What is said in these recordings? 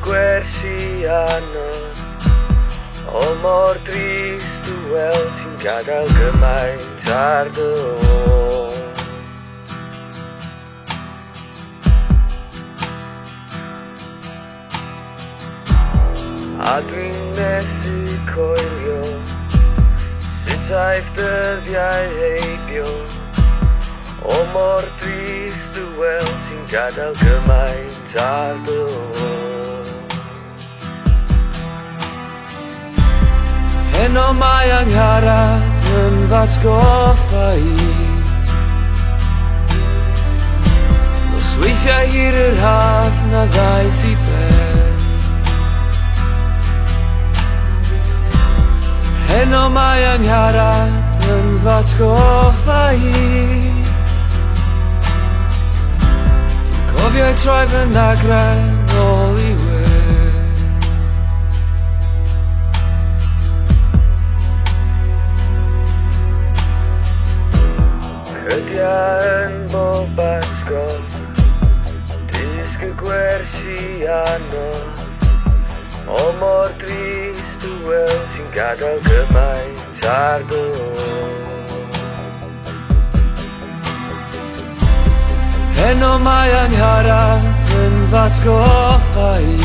gwersi anodd o mor drist i weld ti'n gadael gymaint ar dy ôl. A dwi'n methu coelio sut aeth dyddiau heibio o mor drist i weld ti'n gadael gymaint ar dy ôl. Heno mae angharad yn fatgoffa i Nos weithiau hir yr haf na ddaeth i ben. Heno mae angharad yn fatgoffa i Dwi'n cofio troi fy nagrau nôl i wen. Hydia yn bob asgof, disg y gwersi anodd o mor drist i weld ti'n gadael gymaint ar dy ôl. Heno mae angharad yn fatgoffa i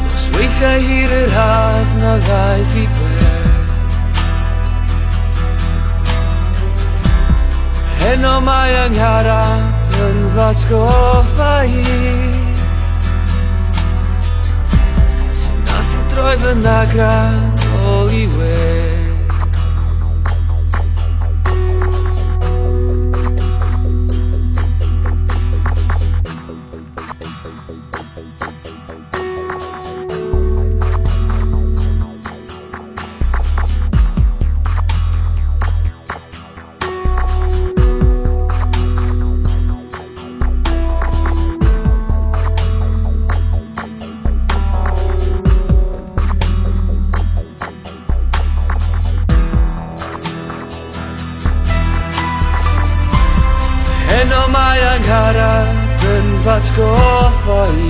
Nos weithiau hir yr haf na ddaeth i ben. Heno mae angharad yn fatgoffa i Droi fy nagrau nôl i wen. Heno mae angharad yn fatgoffa i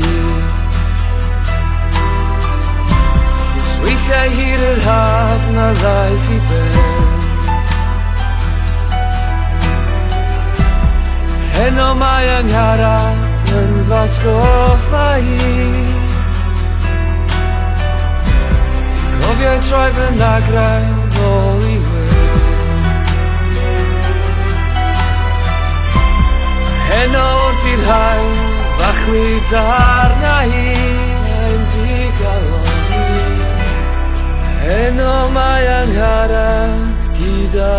Nos weithiau hir yr haf na ddaeth i ben. Heno mae angharad yn fatgoffa i Cofio troi fy nagrau nôl i wen. Heno wrth i'r hael fachlu darna hi Ein digalon i Heno mae angharad gyda